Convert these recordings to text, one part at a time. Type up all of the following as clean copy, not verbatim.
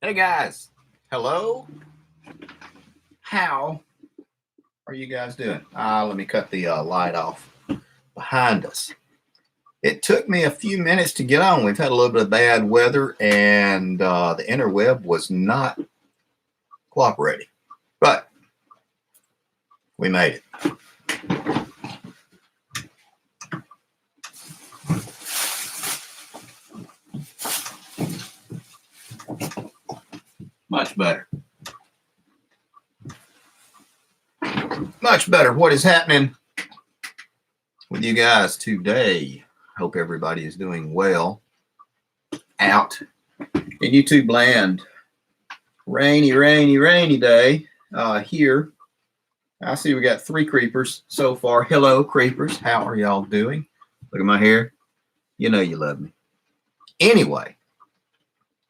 Hey guys, hello. How are you guys doing? Let me cut the light off behind us. It took me a few minutes to get on. We've had a little bit of bad weather and the interweb was not cooperating, but we made it. Much better. Much better. What is happening with you guys today? Hope everybody is doing well out in YouTube land. Rainy day here. I see we got 3 creepers so far. Hello, creepers. How are y'all doing? Look at my hair. You know you love me. Anyway,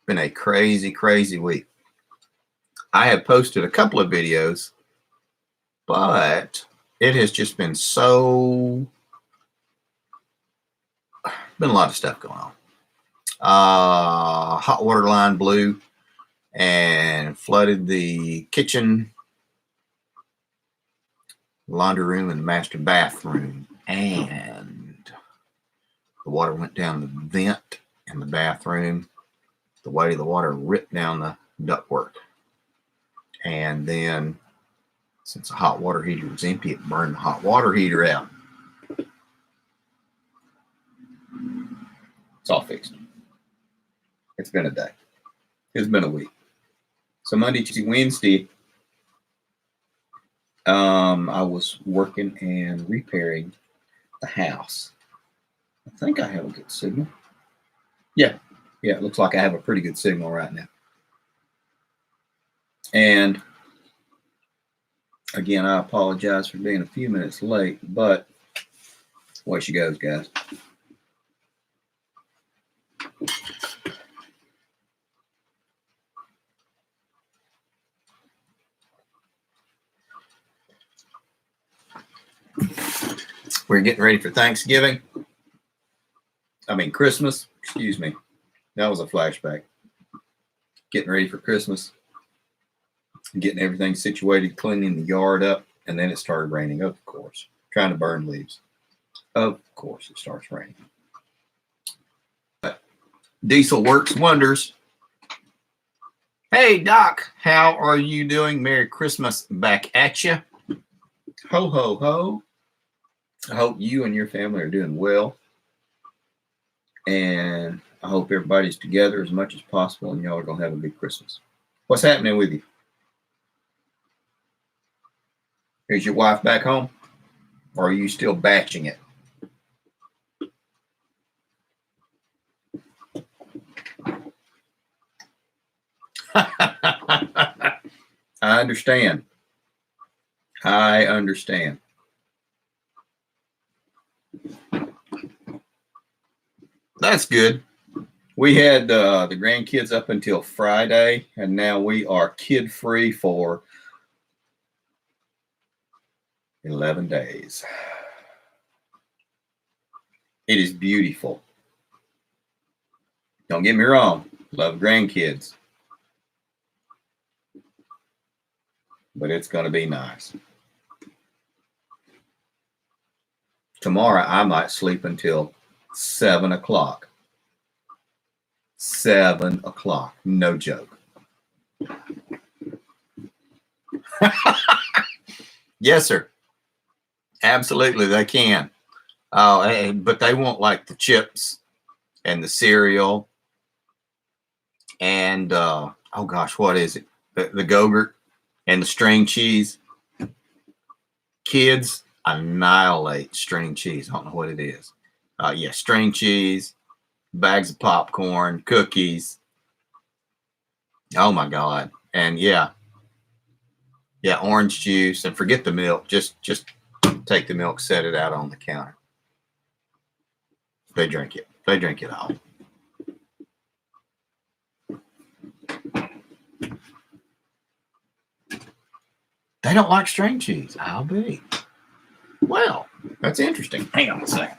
been a crazy week. I have posted a couple of videos, but it has just been been a lot of stuff going on. Hot water line blew and flooded the kitchen, laundry room, and the master bathroom. And the water went down the vent in the bathroom. The weight of the water ripped down the ductwork. And then, since the hot water heater was empty, it burned the hot water heater out. It's all fixed. It's been a day. It's been a week. So Monday, Tuesday, Wednesday, I was working and repairing the house. I think I have a good signal. Yeah, it looks like I have a pretty good signal right now. And again, I apologize for being a few minutes late, but away she goes, guys. We're getting ready for Thanksgiving. Christmas. Excuse me. That was a flashback. Getting ready for Christmas. Getting everything situated, cleaning the yard up, and then it started raining, of course. Trying to burn leaves. Of course, it starts raining. But diesel works wonders. Hey, Doc, how are you doing? Merry Christmas back at you. Ho, ho, ho. I hope you and your family are doing well. And I hope everybody's together as much as possible and y'all are going to have a good Christmas. What's happening with you? Is your wife back home? Or are you still batching it? I understand. That's good. We had the grandkids up until Friday, and now we are kid-free for 11 days. It is beautiful. Don't get me wrong. Love grandkids. But it's going to be nice. Tomorrow, I might sleep until 7 o'clock. 7 o'clock. No joke. Yes, sir. Absolutely, they can. But they won't like the chips and the cereal. And, oh gosh, what is it? The Go-Gurt and the string cheese. Kids annihilate string cheese. I don't know what it is. String cheese, bags of popcorn, cookies. Oh my God. And orange juice, and forget the milk. Just take the milk, set it out on the counter. They drink it. They drink it all. They don't like string cheese. I'll be. Well, that's interesting. Hang on a second.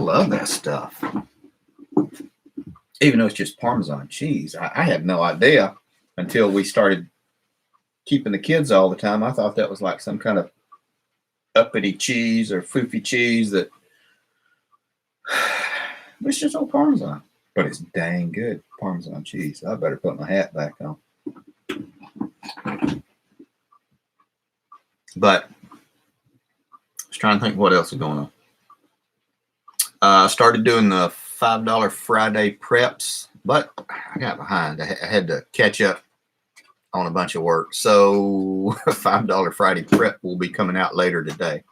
love that stuff. Even though it's just Parmesan cheese. I had no idea until we started keeping the kids all the time. I thought that was like some kind of uppity cheese or foofy cheese that it's just old Parmesan. But it's dang good Parmesan cheese. I better put my hat back on. But I was trying to think what else is going on. Started doing the $5 Friday preps, but I got behind. I had to catch up on a bunch of work. So $5 Friday prep will be coming out later today.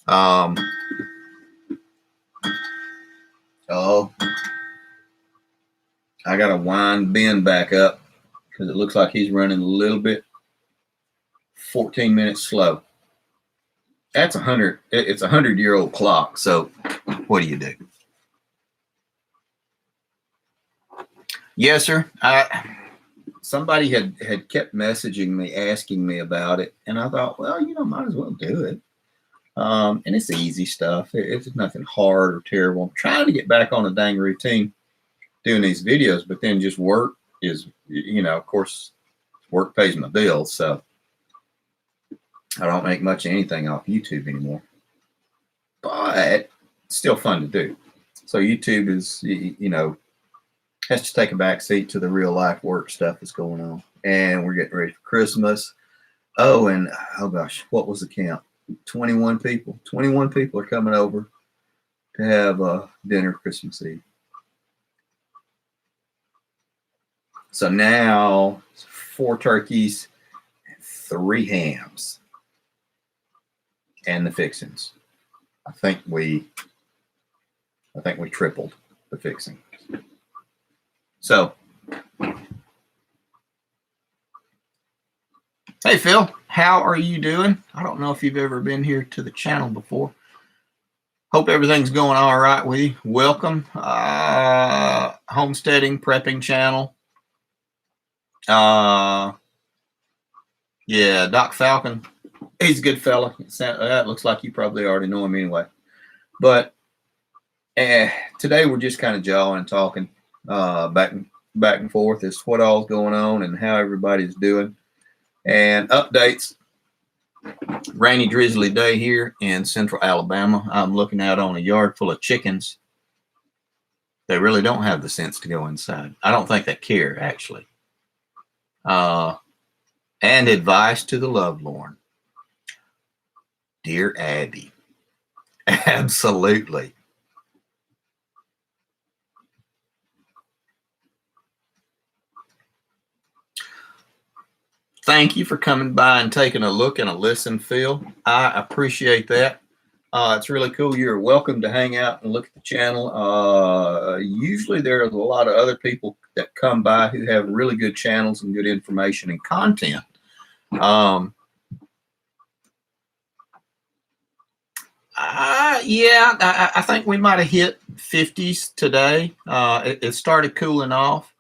Oh, I got to wind Ben back up because it looks like he's running a little bit 14 minutes slow. That's 100. It's a 100-year-old clock. So what do you do? Yes, sir. Somebody had kept messaging me, asking me about it. And I thought, well, might as well do it. And it's easy stuff. It's nothing hard or terrible. I'm trying to get back on a dang routine doing these videos, but then just work is, of course, work pays my bills. So I don't make much of anything off YouTube anymore, but it's still fun to do. So YouTube is, has to take a back seat to the real life work stuff that's going on. And we're getting ready for Christmas. Oh, and oh gosh, what was the count? 21 people. 21 people are coming over to have dinner Christmas Eve. So now 4 turkeys, 3 hams, and the fixings. I think we tripled the fixings. So, hey Phil, how are you doing? I don't know if you've ever been here to the channel before. Hope everything's going all right with you. Welcome, homesteading, prepping channel. Yeah, Doc Falcon, he's a good fella. That looks like you probably already know him anyway. But today we're just kind of jawing and talking back and forth as to what all's going on and how everybody's doing. And updates. Rainy, drizzly day here in central Alabama. I'm looking out on a yard full of chickens. They really don't have the sense to go inside. I don't think they care, actually. And advice to the lovelorn. Dear Abby, absolutely. Thank you for coming by and taking a look and a listen, Phil. I appreciate that. It's really cool. You're welcome to hang out and look at the channel. Usually there are a lot of other people that come by who have really good channels and good information and content. Yeah, I think we might have hit 50s today. It started cooling off.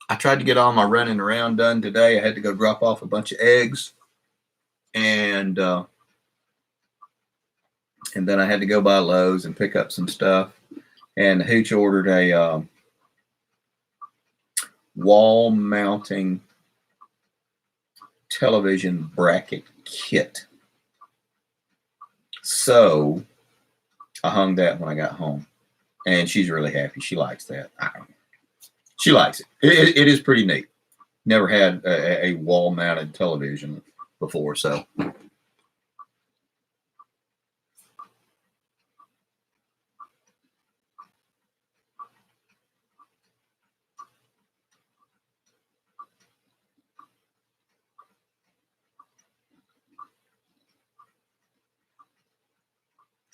I tried to get all my running around done today. I had to go drop off a bunch of eggs, and then I had to go by Lowe's and pick up some stuff. And the hooch ordered a wall mounting television bracket kit. So I hung that when I got home, and she's really happy. She likes that. She likes it. It is pretty neat. Never had a wall-mounted television before, so.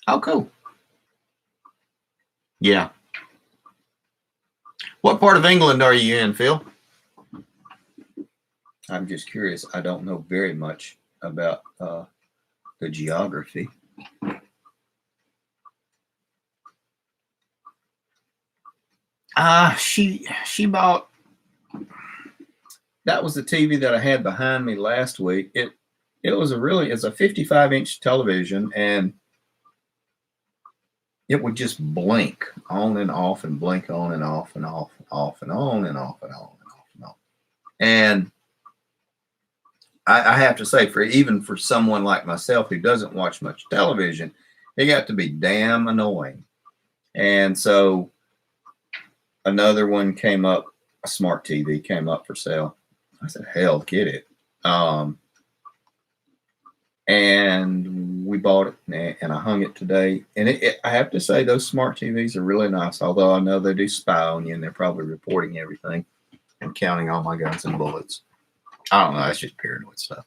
Oh, cool. Yeah. What part of England are you in, Phil? I'm just curious. I don't know very much about the geography. She bought, that was the TV that I had behind me last week. It's a 55-inch television, and it would just blink on and off and blink on and off and off and on and off and on and off and on. And I have to say, even for someone like myself who doesn't watch much television, it got to be damn annoying. And so another one came up, a smart TV came up for sale. I said, hell, get it. And we bought it, and I hung it today. And I have to say, those smart TVs are really nice, although I know they do spy on you, and they're probably reporting everything and counting all my guns and bullets. I don't know. That's just paranoid stuff.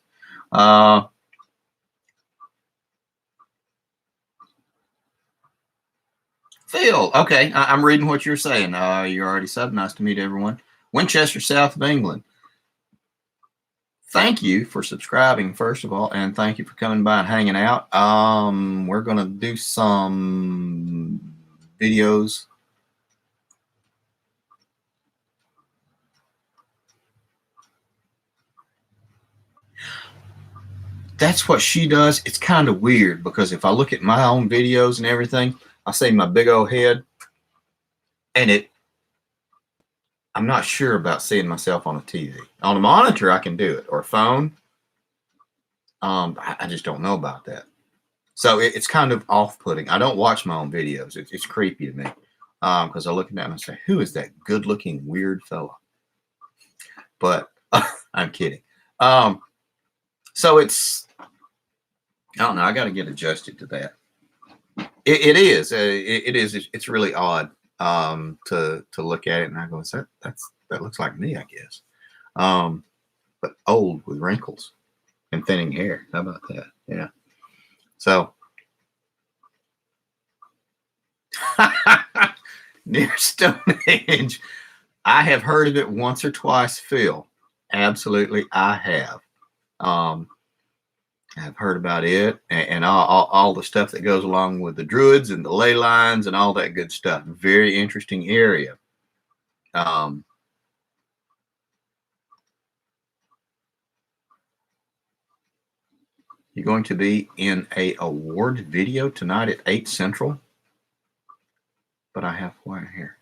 Phil, okay, I'm reading what you're saying. You're already subbed. Nice to meet everyone. Winchester, South of England. Thank you for subscribing, first of all, and thank you for coming by and hanging out. We're going to do some videos. That's what she does. It's kind of weird because if I look at my own videos and everything, I see my big old head, and I'm not sure about seeing myself on a TV. On a monitor, I can do it, or a phone. I just don't know about that. So it's kind of off-putting. I don't watch my own videos. It's creepy to me because I look at that and I say, who is that good-looking, weird fella? But I'm kidding. So it's, I don't know. I got to get adjusted to that. It is. It's really odd to look at it and I go, that looks like me, I guess. But old with wrinkles and thinning hair. How about that? Yeah. So near Stonehenge, I have heard of it once or twice, Phil. Absolutely, I have. I've heard about it and all the stuff that goes along with the Druids and the ley lines and all that good stuff. Very interesting area. You're going to be in a award video tonight at 8 Central, but I have one here.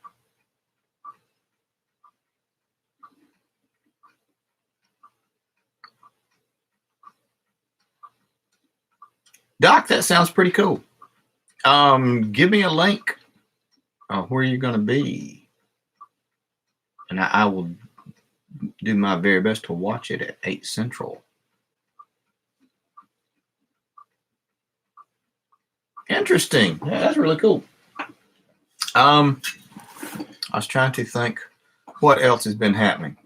Doc, that sounds pretty cool. Give me a link where you're going to be, and I will do my very best to watch it at 8 Central. Interesting. Yeah, that's really cool. I was trying to think what else has been happening.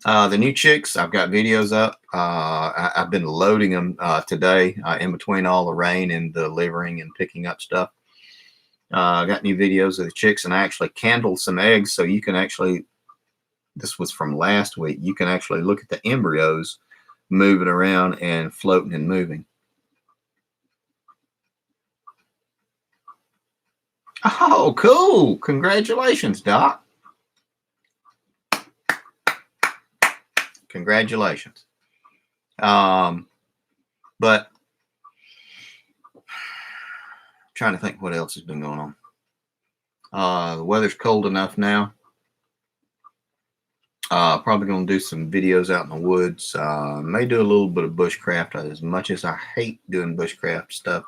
The new chicks, I've got videos up. I've been loading them today in between all the rain and delivering and picking up stuff. I got new videos of the chicks, and I actually candled some eggs so you can actually, this was from last week, you can actually look at the embryos moving around and floating and moving. Oh, cool. Congratulations, Doc. Congratulations. But trying to think what else has been going on. The weather's cold enough now. Probably going to do some videos out in the woods. May do a little bit of bushcraft, as much as I hate doing bushcraft stuff.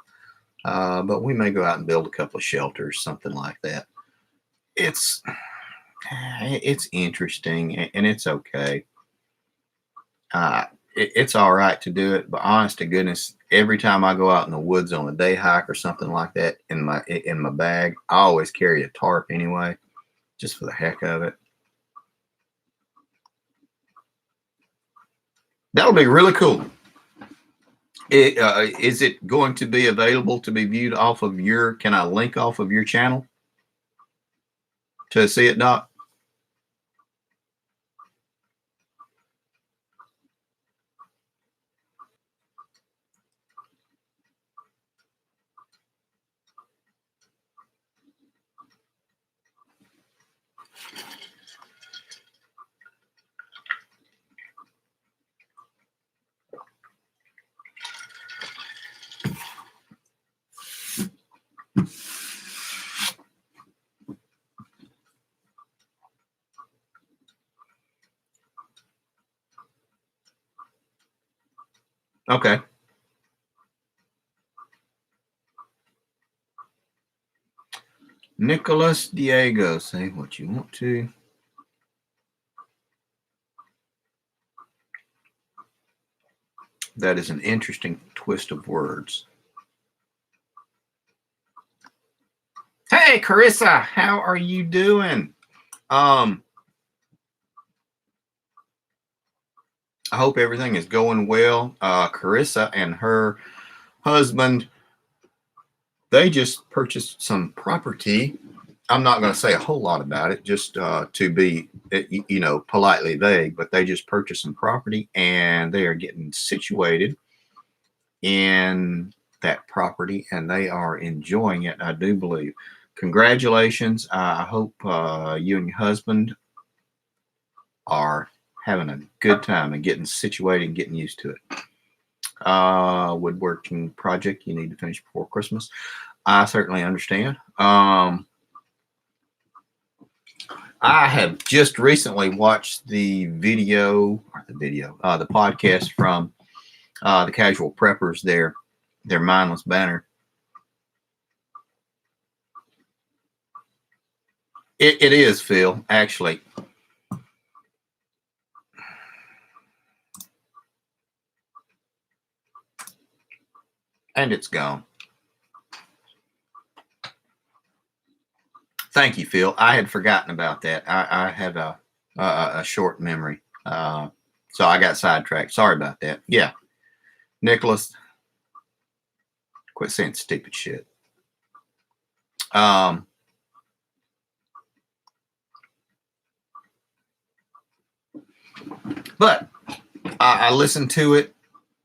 But we may go out and build a couple of shelters, something like that. It's interesting and it's okay. It's all right to do it, but honest to goodness, every time I go out in the woods on a day hike or something like that, in my bag, I always carry a tarp anyway, just for the heck of it. That'll be really cool. Is it going to be available to be viewed off of your, can I link off of your channel to see it, Doc? Okay. Nicholas Diego, say what you want to. That is an interesting twist of words. Hey, Carissa, how are you doing? I hope everything is going well. Carissa and her husband, they just purchased some property. I'm not going to say a whole lot about it, just to be, politely vague, but they just purchased some property and they are getting situated in that property and they are enjoying it, I do believe. Congratulations. I hope you and your husband are having a good time and getting situated and getting used to it. Woodworking project you need to finish before Christmas. I certainly understand. I have just recently watched the podcast from the Casual Preppers, their mindless banner. It is, Phil, actually. And it's gone. Thank you, Phil. I had forgotten about that. I have a short memory. So I got sidetracked. Sorry about that. Yeah. Nicholas, quit saying stupid shit. But I listened to it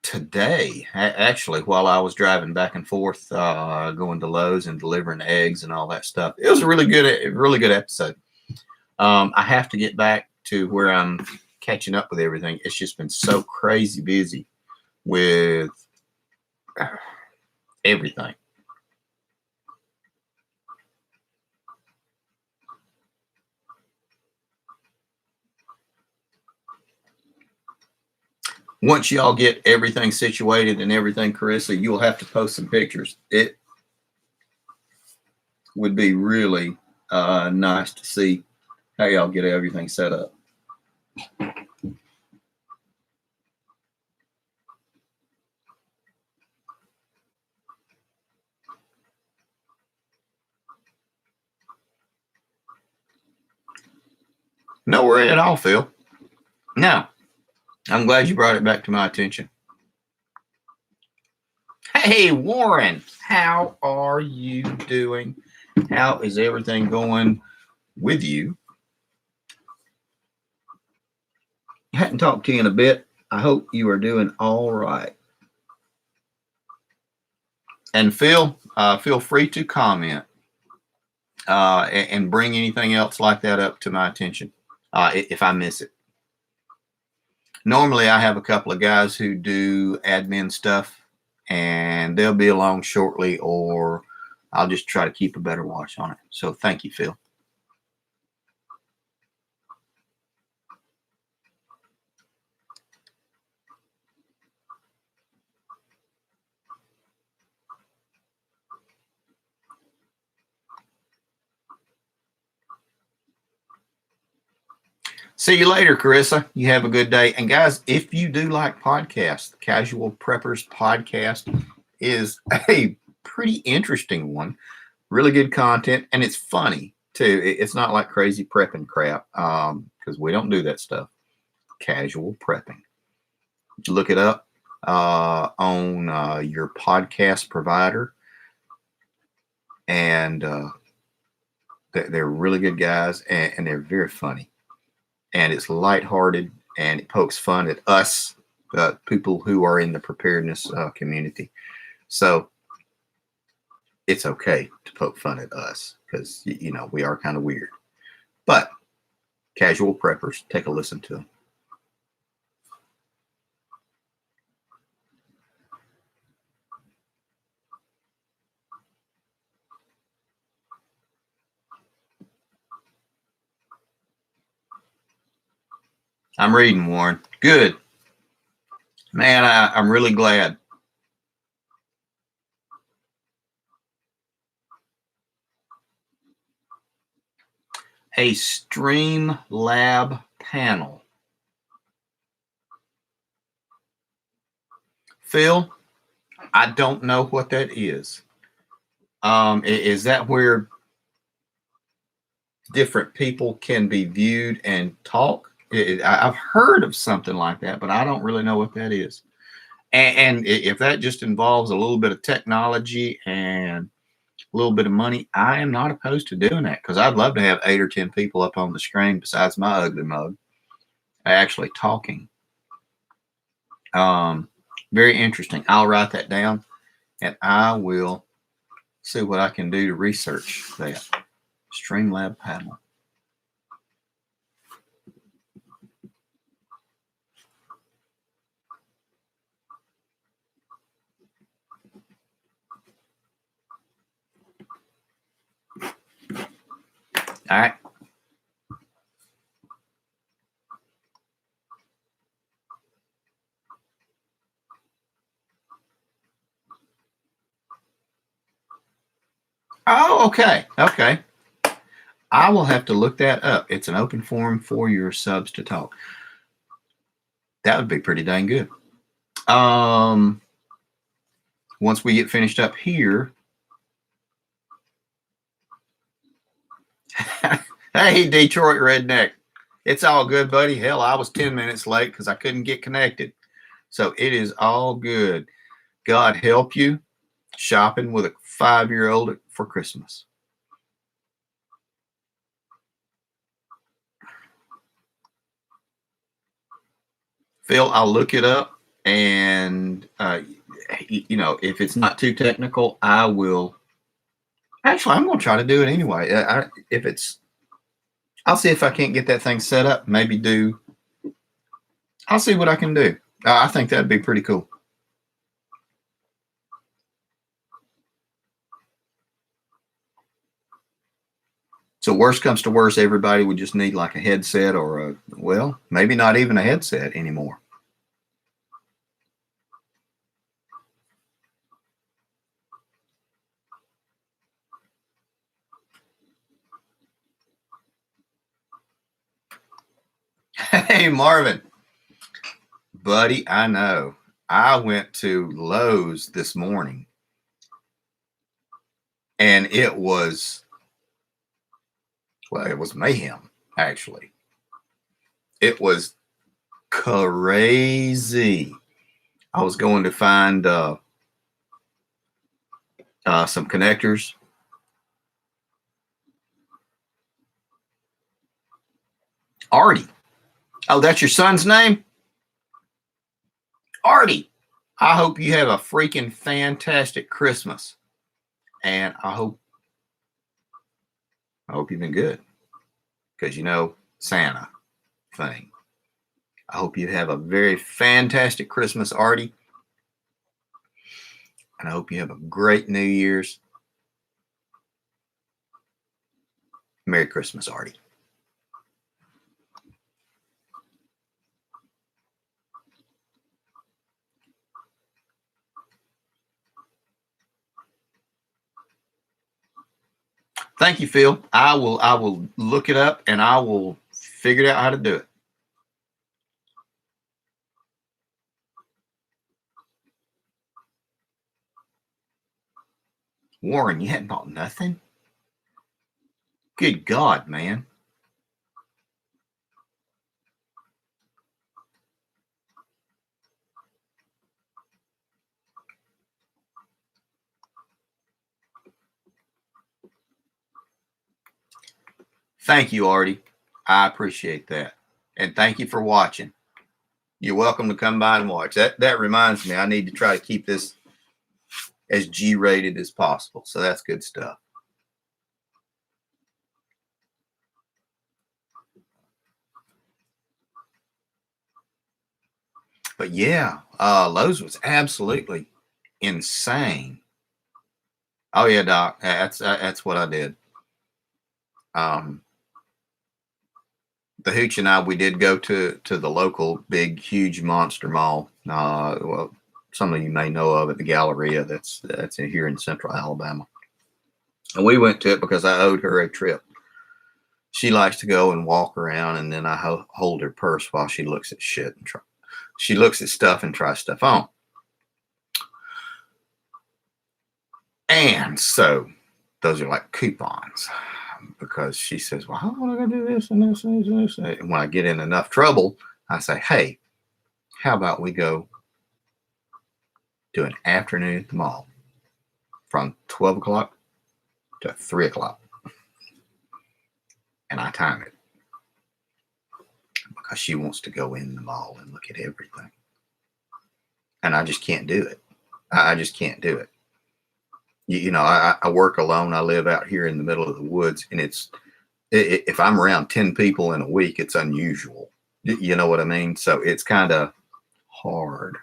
today, actually, while I was driving back and forth, going to Lowe's and delivering eggs and all that stuff. It was a really good episode. I have to get back to where I'm catching up with everything. It's just been so crazy busy with everything. Once y'all get everything situated and everything, Carissa, you'll have to post some pictures. It would be really nice to see how y'all get everything set up. No worry at all, Phil. Now, I'm glad you brought it back to my attention. Hey, Warren, how are you doing? How is everything going with you? I hadn't talked to you in a bit. I hope you are doing all right. And Phil, feel free to comment and bring anything else like that up to my attention if I miss it. Normally, I have a couple of guys who do admin stuff, and they'll be along shortly, or I'll just try to keep a better watch on it. So thank you, Phil. See you later, Carissa. You have a good day. And guys, if you do like podcasts, the Casual Preppers podcast is a pretty interesting one. Really good content, and it's funny too. It's not like crazy prepping crap because we don't do that stuff. Casual prepping. Look it up on your podcast provider, and they're really good guys, and they're very funny. And it's lighthearted and it pokes fun at us, people who are in the preparedness community. So it's okay to poke fun at us because, we are kind of weird. But Casual Preppers, take a listen to them. I'm reading, Warren. Good. Man, I'm really glad. A Streamlab panel. Phil, I don't know what that is. Is that where different people can be viewed and talk? I've heard of something like that, but I don't really know what that is. And if that just involves a little bit of technology and a little bit of money, I am not opposed to doing that because I'd love to have 8 or 10 people up on the screen besides my ugly mug actually talking. Very interesting. I'll write that down and I will see what I can do to research that. Streamlab panel. All right. Oh, okay. Okay. I will have to look that up. It's an open forum for your subs to talk. That would be pretty dang good. Once we get finished up here. Hey, Detroit Redneck. It's all good, buddy. Hell, I was 10 minutes late because I couldn't get connected. So it is all good. God help you shopping with a 5-year-old for Christmas. Phil, I'll look it up. And, you know, if it's not too technical, I will. Actually, I'm going to try to do it anyway. I'll see if I can't get that thing set up. Maybe I'll see what I can do. I think that'd be pretty cool. So worst comes to worst, everybody would just need like a headset or well, maybe not even a headset anymore. Hey, Marvin. Buddy, I know. I went to Lowe's this morning and it was mayhem, actually. It was crazy. I was going to find some connectors. Artie. Oh, that's your son's name? Artie. I hope you have a freaking fantastic Christmas. And I hope you've been good. Because you know, Santa thing. I hope you have a very fantastic Christmas, Artie. And I hope you have a great New Year's. Merry Christmas, Artie. Thank you, Phil. I will look it up and I will figure out how to do it. Warren, you hadn't bought nothing? Good God, man. Thank you, Artie. I appreciate that. And thank you for watching. You're welcome to come by and watch. That reminds me, I need to try to keep this as G-rated as possible. So that's good stuff. But yeah, Lowe's was absolutely insane. Oh yeah, Doc. That's what I did. The Hooch and I, we did go to the local big, huge monster mall Well, some of you may know of it, the Galleria. That's here in Central Alabama. And we went to it because I owed her a trip. She likes to go and walk around, and then I hold her purse while she looks at shit and she looks at stuff and tries stuff on. And so those are like coupons, because she says, well, how am I going to do this and this and this and this? And when I get in enough trouble, I say, hey, how about we go do an afternoon at the mall from 12 o'clock to 3 o'clock. And I time it because she wants to go in the mall and look at everything. And I just can't do it. I just can't do it. You know, I work alone. I live out here in the middle of the woods, and if I'm around 10 people in a week, it's unusual. You know what I mean? So it's kind of hard.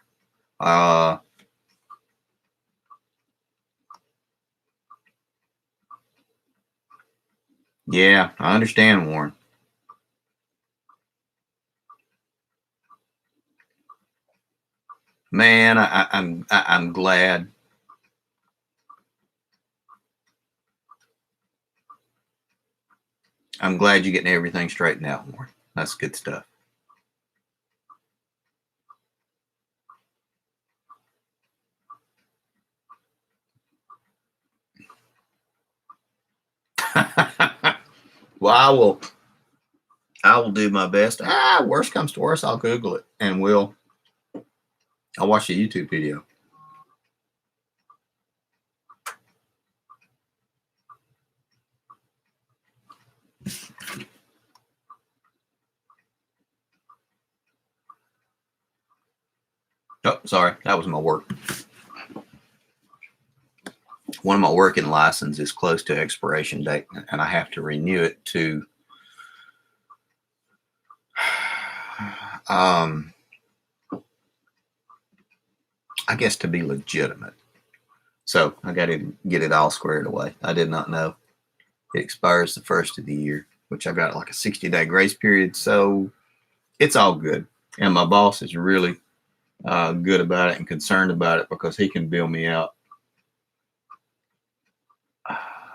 Yeah, I understand, Warren. Man, I'm glad. I'm glad you're getting everything straightened out, Warren. That's good stuff. Well, I will do my best. Worst comes to worst, I'll Google it and I'll watch a YouTube video. Oh, sorry, that was my work. One of my working license is close to expiration date, and I have to renew it to I guess to be legitimate. So I got to get it all squared away. I did not know it expires the first of the year, which I got like a 60-day grace period. So it's all good. And my boss is really good about it and concerned about it, because he can bill me out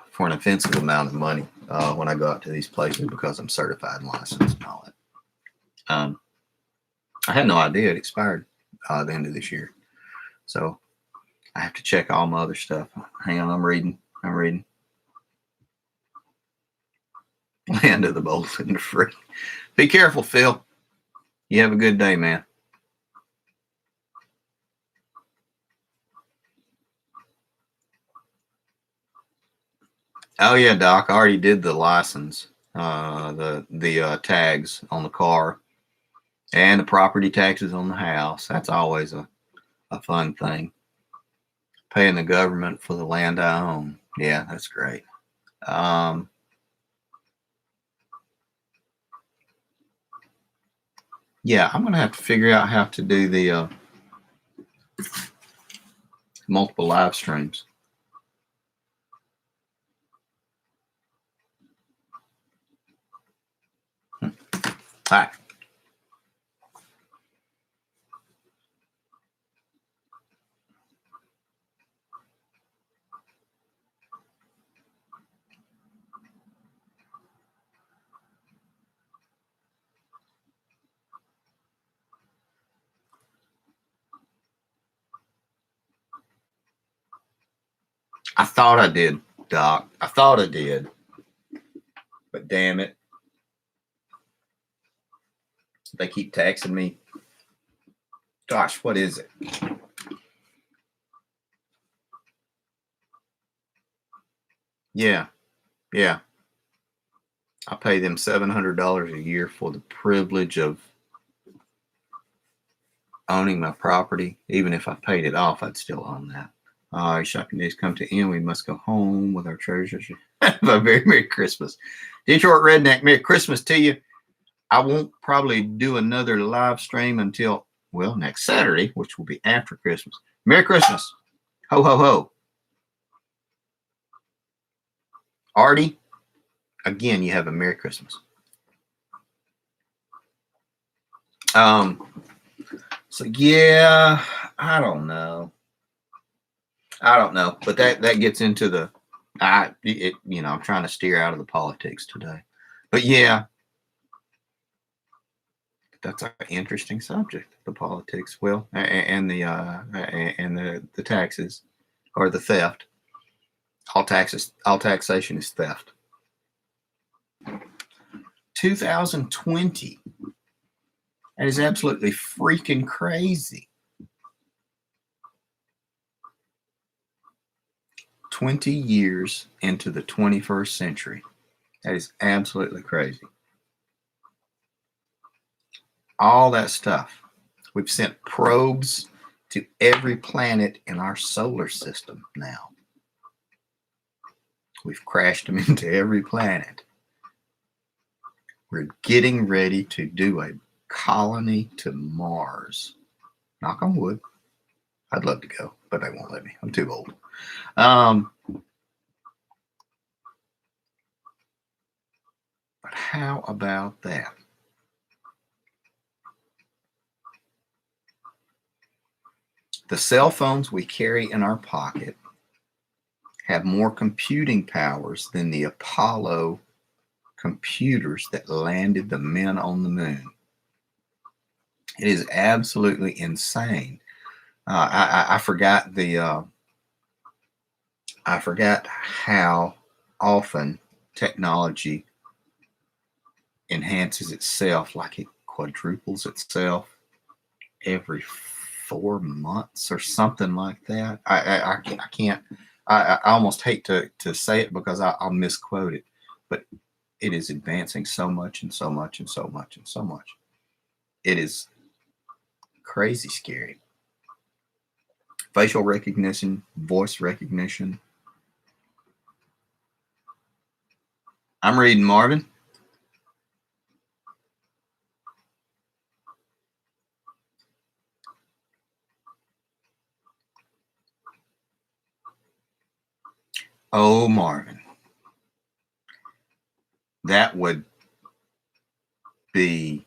for an offensive amount of money when I go out to these places, because I'm certified and licensed and all that. I had no idea it expired the end of this year. So I have to check all my other stuff. Hang on, I'm reading. Land of the bold and the free. Be careful, Phil. You have a good day, man. Oh yeah, Doc. I already did the license, the tags on the car, and the property taxes on the house. That's always a fun thing. Paying the government for the land I own. Yeah, that's great. Yeah, I'm gonna have to figure out how to do the multiple live streams. Hi. I thought I did, Doc. I thought I did. But damn it. They keep texting me. Gosh, what is it? Yeah. I pay them $700 a year for the privilege of owning my property. Even if I paid it off, I'd still own that. Our shopping days come to end. We must go home with our treasures. Have a very Merry Christmas. Detroit Redneck, Merry Christmas to you. I won't probably do another live stream until, well, next Saturday, which will be after Christmas. Merry Christmas. Ho, ho, ho. Artie, again, you have a Merry Christmas. So yeah, I don't know. But that gets into the I'm trying to steer out of the politics today. But yeah, that's an interesting subject, the politics. Well, and the taxes or the theft. All taxation is theft. 2020. That is absolutely freaking crazy. 20 years into the 21st century. That is absolutely crazy. All that stuff. We've sent probes to every planet in our solar system now. We've crashed them into every planet. We're getting ready to do a colony to Mars. Knock on wood. I'd love to go, but they won't let me. I'm too old. But how about that? The cell phones we carry in our pocket have more computing powers than the Apollo computers that landed the men on the moon. It is absolutely insane. I forgot I forgot how often technology enhances itself, like it quadruples itself every 4 months or something like that. I can't. I almost hate to say it because I'll misquote it, but it is advancing so much and so much and so much and so much. It is crazy scary. Facial recognition, voice recognition. I'm reading, Marvin. Oh, Marvin. That would be.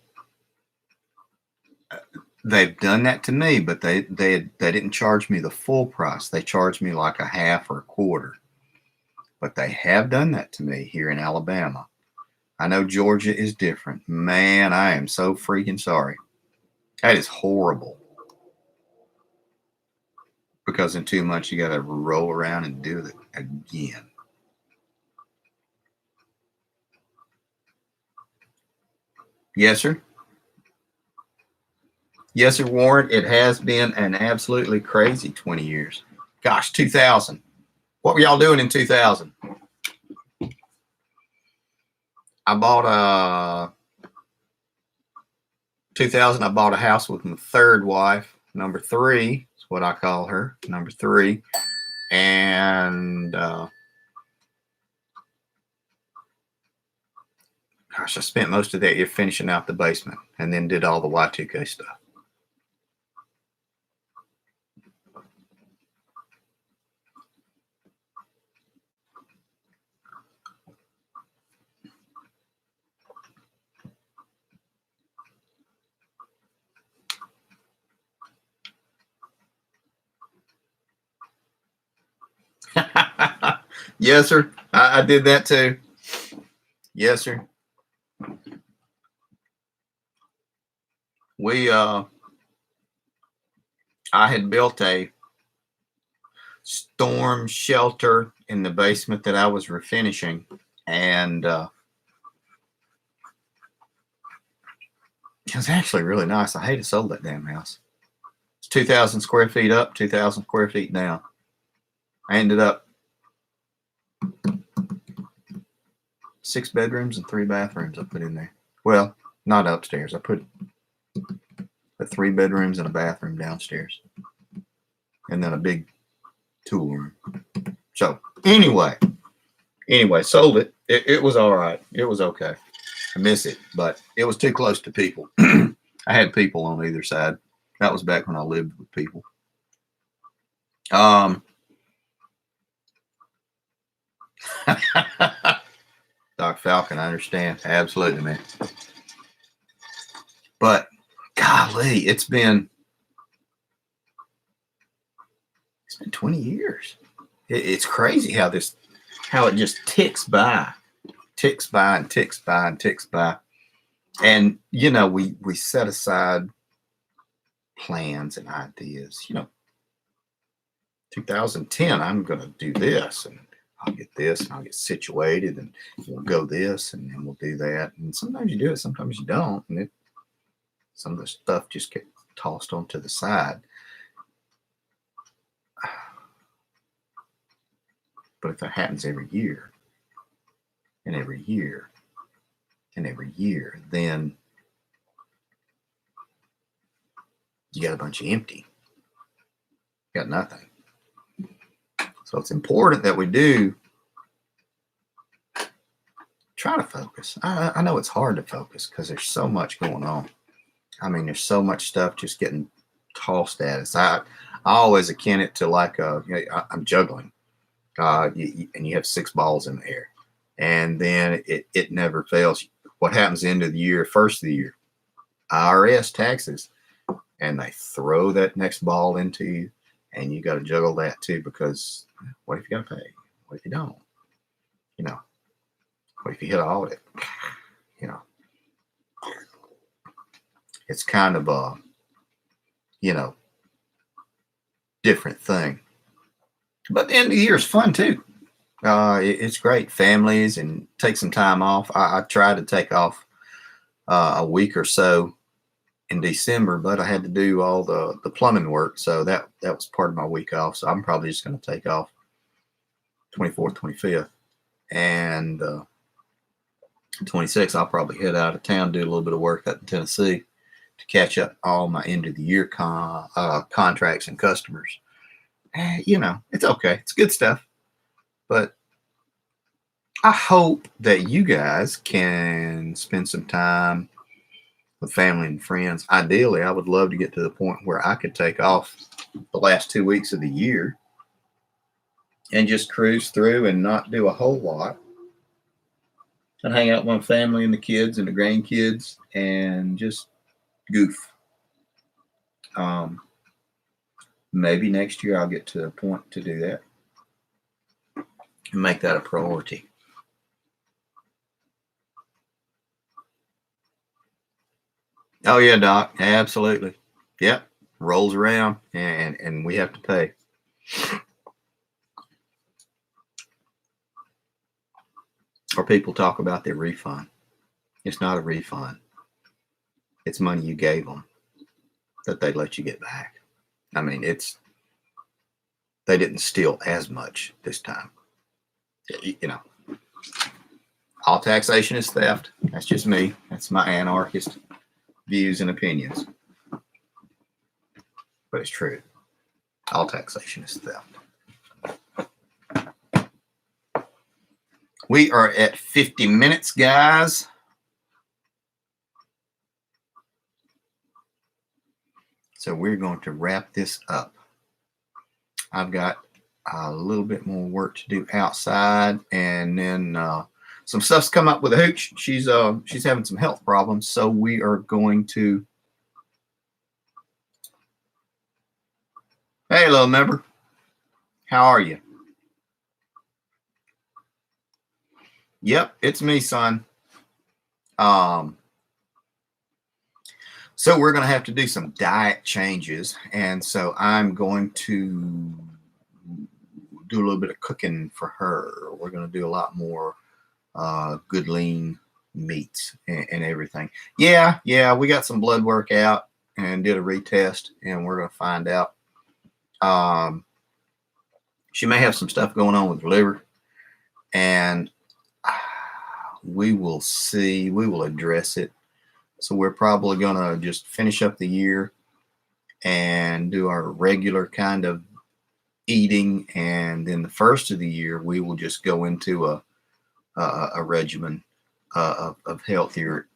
They've done that to me, but they didn't charge me the full price. They charged me like a half or a quarter. But they have done that to me here in Alabama. I know Georgia is different. Man, I am so freaking sorry. That is horrible. Because in 2 months you got to roll around and do it again. Yes, sir. Yes, sir, Warren. It has been an absolutely crazy 20 years. Gosh, 2000. What were y'all doing in 2000? I bought 2000. I bought a house with my third wife, number 3 is what I call her, number 3, and gosh, I spent most of that year finishing out the basement, and then did all the Y2K stuff. Yes, sir. I did that too. Yes, sir. I had built a storm shelter in the basement that I was refinishing, and it was actually really nice. I hate to sold that damn house. It's 2,000 square feet up, 2,000 square feet down. I ended up 6 bedrooms and 3 bathrooms I put in there. Well, not upstairs. I put 3 bedrooms and a bathroom downstairs, and then a big tool room. So anyway, sold it. It was all right. It was okay. I miss it, but it was too close to people. I had people on either side. That was back when I lived with people. Doc Falcon, I understand. Absolutely, man. But golly, it's been It's been 20 years. It's crazy how it just ticks by and ticks by and ticks by. And, we set aside plans and ideas. 2010, I'm going to do this, and I'll get this, and I'll get situated, and we'll go this, and then we'll do that. And sometimes you do it, sometimes you don't. And some of the stuff just gets tossed onto the side. But if that happens every year, and every year, and every year, then you got a bunch of empty. You got nothing. So it's important that we do try to focus. I know it's hard to focus because there's so much going on. I mean, there's so much stuff just getting tossed at us. I always akin it to like I'm juggling, and you have 6 balls in the air, and then it never fails. What happens at the end of the year, first of the year, IRS taxes, and they throw that next ball into you, and you got to juggle that too, because what if you got to pay? What if you don't? What if you hit an audit? It's kind of a, different thing. But the end of the year is fun too. It's great. Families, and take some time off. I tried to take off a week or so in December, but I had to do all the plumbing work. So that was part of my week off. So I'm probably just going to take off 24th, 25th. And 26th, I'll probably head out of town, do a little bit of work out in Tennessee to catch up all my end of the year contracts and customers. It's okay. It's good stuff. But I hope that you guys can spend some time with family and friends. Ideally, I would love to get to the point where I could take off the last 2 weeks of the year and just cruise through and not do a whole lot, and hang out with my family and the kids and the grandkids and just goof. Maybe next year I'll get to a point to do that and make that a priority. Oh yeah, Doc, absolutely. Yep, rolls around and we have to pay. Or people talk about their refund. It's not a refund. It's money you gave them that they let you get back. I mean, they didn't steal as much this time. All taxation is theft. That's just me. That's my anarchist views and opinions. But it's true. All taxation is theft. We are at 50 minutes, guys. So we're going to wrap this up. I've got a little bit more work to do outside, and then some stuff's come up with a hooch. She's having some health problems, so we are going to. Hey, little member, how are you? Yep, it's me, son. So we're going to have to do some diet changes, and so I'm going to do a little bit of cooking for her. We're going to do a lot more good lean meats and everything. Yeah, we got some blood work out and did a retest, and we're going to find out. She may have some stuff going on with her liver, and we will see. We will address it. So we're probably going to just finish up the year and do our regular kind of eating. And then the first of the year, we will just go into a regimen of healthier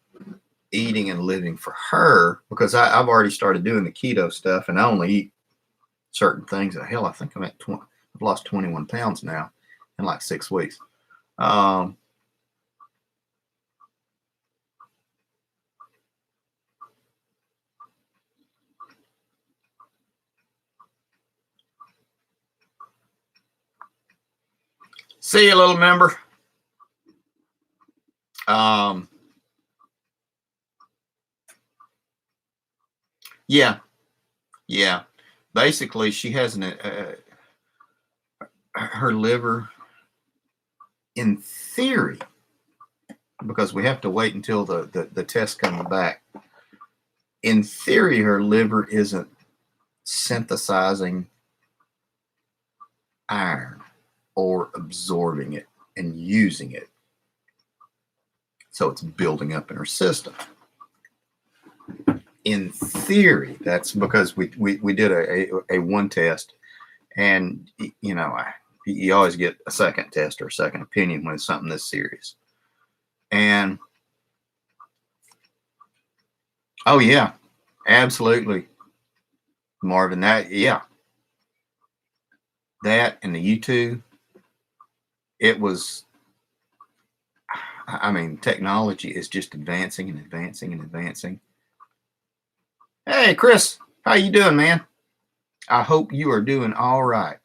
eating and living for her, because I've already started doing the keto stuff, and I only eat certain things. Hell, I think I've lost 21 pounds now in like 6 weeks. See you, little member. Yeah. Basically, she has her liver, in theory, because we have to wait until the test comes back. In theory, her liver isn't synthesizing iron or absorbing it and using it. So it's building up in her system. In theory, that's because we did a one test, and you always get a second test or a second opinion when it's something this serious. And oh yeah, absolutely, Marvin. That and the U2. It was. I mean, technology is just advancing and advancing and advancing. Hey, Chris, how you doing, man? I hope you are doing all right.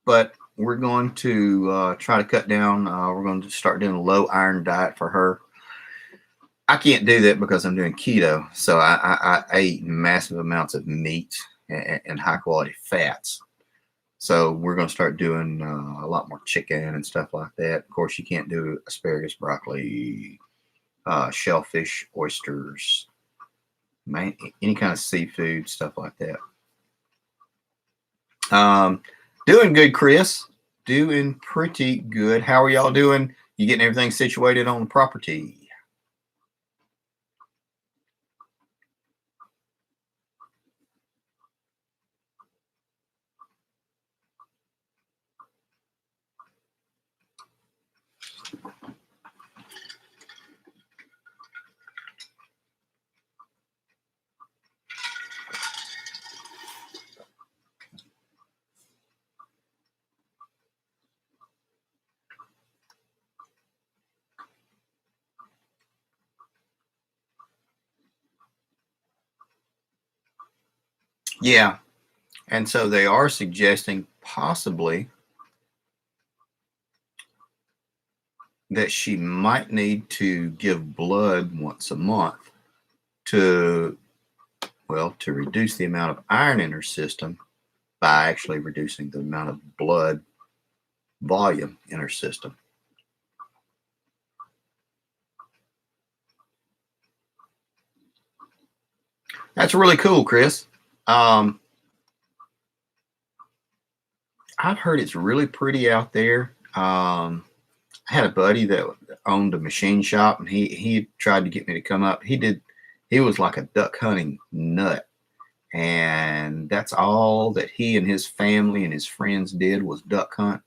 But we're going to try to cut down. We're going to start doing a low iron diet for her. I can't do that because I'm doing keto. So I eat massive amounts of meat and high quality fats. So we're going to start doing a lot more chicken and stuff like that. Of course, you can't do asparagus, broccoli, shellfish, oysters, any kind of seafood, stuff like that. Doing good, Chris. Doing pretty good. How are y'all doing? You getting everything situated on the property? Yeah. And so they are suggesting possibly that she might need to give blood once a month to reduce the amount of iron in her system by actually reducing the amount of blood volume in her system. That's really cool, Chris. I've heard it's really pretty out there. I had a buddy that owned a machine shop, and he tried to get me to come up. He was like a duck hunting nut, and that's all that he and his family and his friends did was duck hunt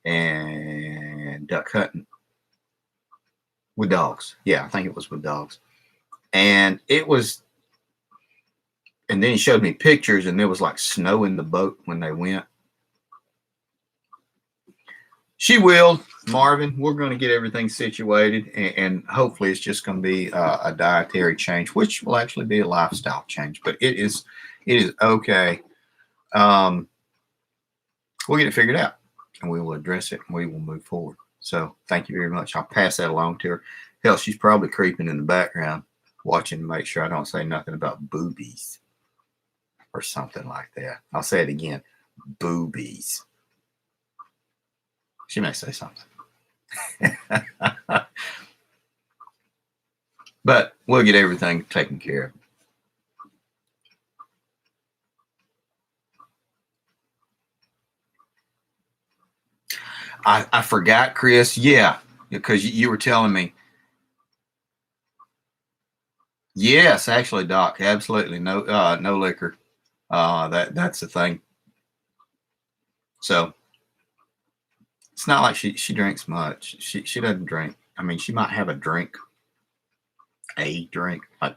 and duck hunting with dogs. Yeah, I think it was with dogs. And then he showed me pictures, and there was like snow in the boat when they went. She will, Marvin. We're going to get everything situated, and hopefully it's just going to be a dietary change, which will actually be a lifestyle change. But it is okay. We'll get it figured out, and we will address it, and we will move forward. So thank you very much. I'll pass that along to her. Hell, she's probably creeping in the background, watching to make sure I don't say nothing about boobies or something like that. I'll say it again, boobies. She may say something. But we'll get everything taken care of. I forgot, Chris. Yeah, because you were telling me. Yes, actually, Doc. Absolutely, no liquor. That's the thing. So it's not like she drinks much. She doesn't drink. I mean, she might have a drink, like,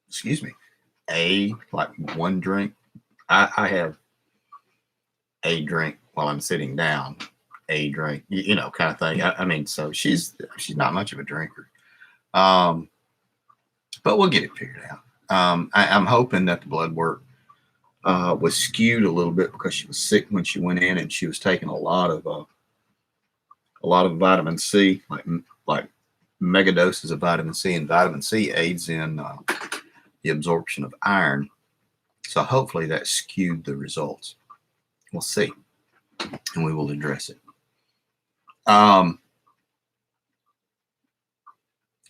excuse me, like one drink. I have a drink while I'm sitting down, a drink, kind of thing. I mean, so she's not much of a drinker. But we'll get it figured out. I'm hoping that the blood work was skewed a little bit because she was sick when she went in, and she was taking a lot of vitamin C, like mega doses of vitamin C, and vitamin C aids in the absorption of iron. So hopefully that skewed the results. We'll see, and we will address it.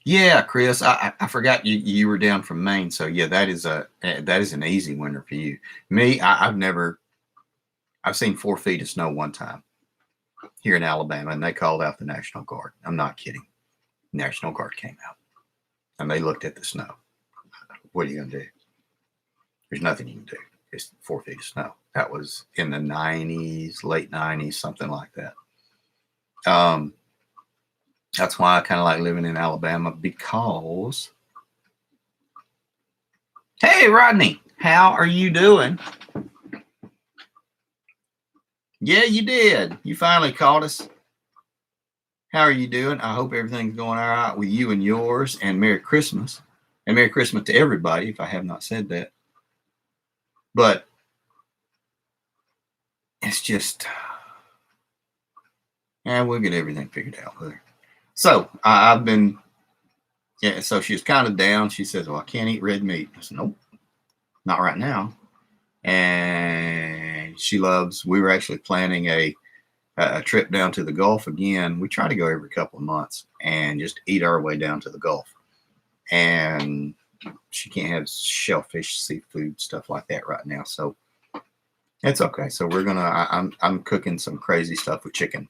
Yeah, Chris, I forgot you were down from Maine, so yeah, that is an easy winter for you. Me, I've seen 4 feet of snow one time here in Alabama, and they called out the National Guard. I'm not kidding. National Guard came out, and they looked at the snow. What are you gonna do? There's nothing you can do. It's 4 feet of snow. That was in the 90s, late 90s, something like that. That's why I kind of like living in Alabama, because, hey, Rodney, how are you doing? Yeah, you did. You finally caught us. How are you doing? I hope everything's going all right with you and yours, and Merry Christmas. And Merry Christmas to everybody, if I have not said that. But it's just, yeah, we'll get everything figured out there. So I've been, yeah, so she was kind of down. She says, well, I can't eat red meat. I said, nope, not right now. And we were actually planning a trip down to the Gulf again. We try to go every couple of months and just eat our way down to the Gulf. And she can't have shellfish, seafood, stuff like that right now. So it's okay. So we're I'm cooking some crazy stuff with chicken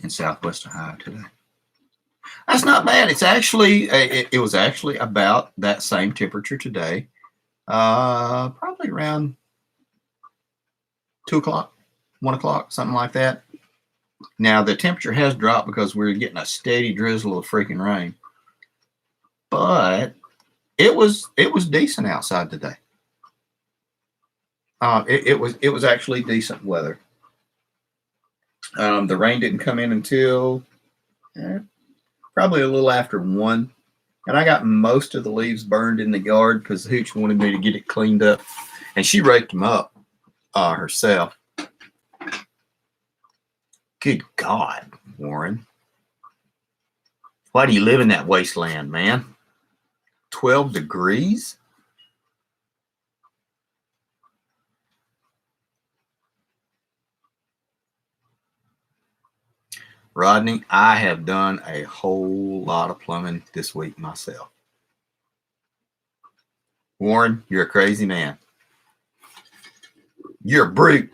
in Southwest Ohio today. That's not bad. It's actually, it was actually about that same temperature today. Probably around 2 o'clock, 1 o'clock, something like that. Now the temperature has dropped because we're getting a steady drizzle of freaking rain, but it was decent outside today. It was actually decent weather. The rain didn't come in until probably a little after 1, and I got most of the leaves burned in the yard because Hooch wanted me to get it cleaned up, and she raked them up herself. Good God, Warren. Why do you live in that wasteland, man? 12 degrees? Rodney, I have done a whole lot of plumbing this week myself. Warren, you're a crazy man. You're a brute.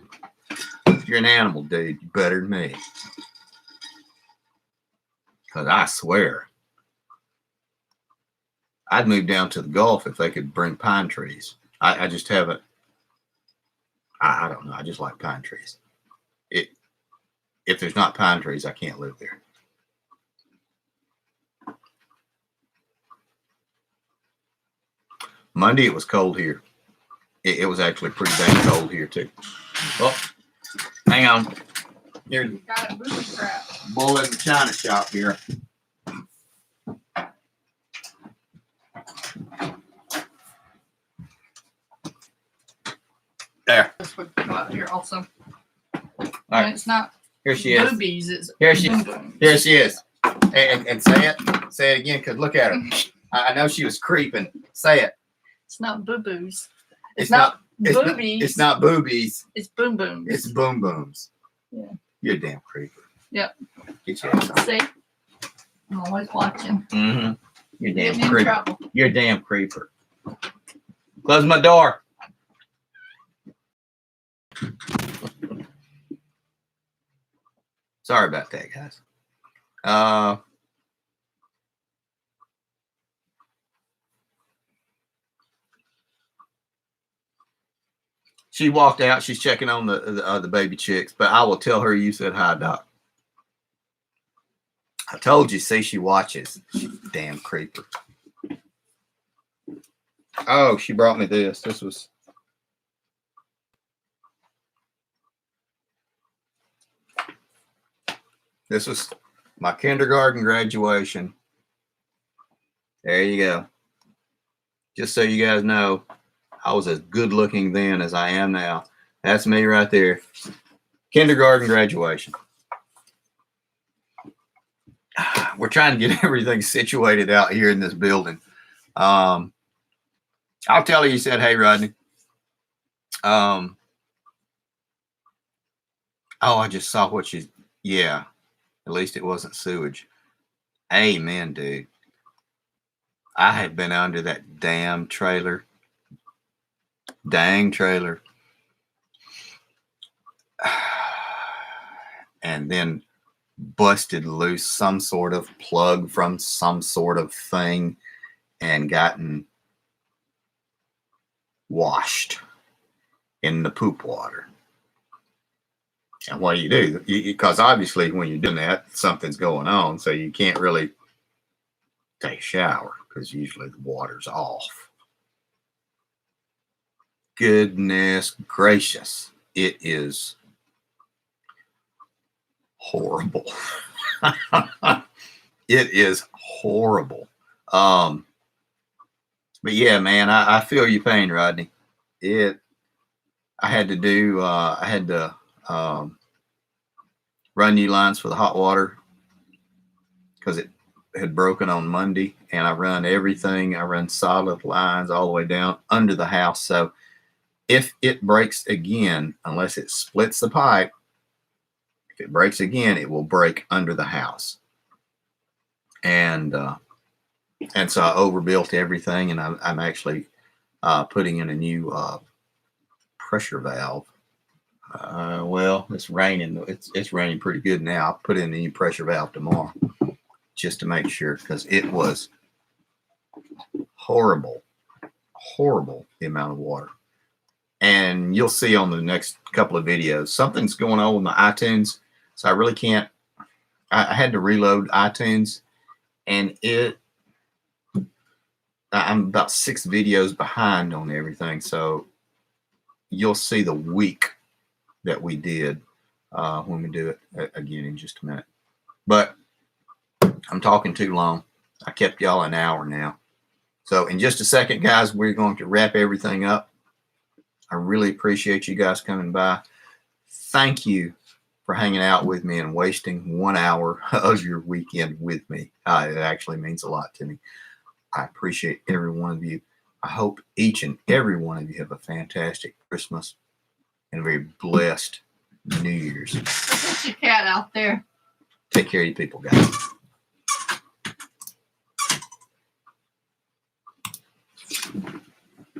You're an animal, dude. You're better than me. Because I swear, I'd move down to the Gulf if they could bring pine trees. I just haven't. I don't know. I just like pine trees. If there's not pine trees, I can't live there. Monday, it was cold here. It was actually pretty dang cold here, too. Oh, hang on. Here's Got a booby trap. bull in the china shop here. There. This would go out here also. All right. And it's not Here she is. boobies, it's Here she is. boom-booms. Here she is. And say it. Say it again, because look at her. I know she was creeping. Say it. It's not boo-boos. It's not It's boobies. it's not boobies. It's boom booms. It's boom booms. Yeah. You're a damn creeper. Yep. Get your ass on. See? I'm always watching. Mm-hmm. You're a Get damn me in creeper. trouble. You're a damn creeper. Close my door. Sorry about that, guys. She walked out. She's checking on the baby chicks, but I will tell her you said hi, Doc. I told you. See, she watches. She's a damn creeper. Oh, she brought me this. This was my kindergarten graduation. There you go. just so you guys know, I was as good looking then as I am now. That's me right there. Kindergarten graduation. We're trying to get everything situated out here in this building. I'll tell you, said, hey, Rodney. Oh, I just saw what you, yeah, at least it wasn't sewage. Amen, dude. I have been under that damn trailer. Dang trailer. And then busted loose some sort of plug from some sort of thing and gotten washed in the poop water. And what do? Because obviously when you're doing that, something's going on. So you can't really take a shower because usually the water's off. Goodness gracious. It is horrible. It is horrible. But yeah, man, I feel your pain, Rodney. I had to run new lines for the hot water because it had broken on Monday, and I run everything. I run solid lines all the way down under the house. So if it breaks again, unless it splits the pipe, if it breaks again, it will break under the house. And so I overbuilt everything, and I'm actually putting in a new pressure valve. Well, it's raining. It's raining pretty good now. I'll put in a new pressure valve tomorrow just to make sure, because it was horrible the amount of water. And you'll see on the next couple of videos, something's going on with my iTunes. So I really can't, I had to reload iTunes, and I'm about 6 videos behind on everything. So you'll see the week that we did when we do it again in just a minute. But I'm talking too long. I kept y'all an hour now. So in just a second, guys, we're going to wrap everything up. I really appreciate you guys coming by. Thank you for hanging out with me and wasting 1 hour of your weekend with me. It actually means a lot to me. I appreciate every one of you. I hope each and every one of you have a fantastic Christmas and a very blessed New Year's. Look at your cat out there. Take care of you people, guys.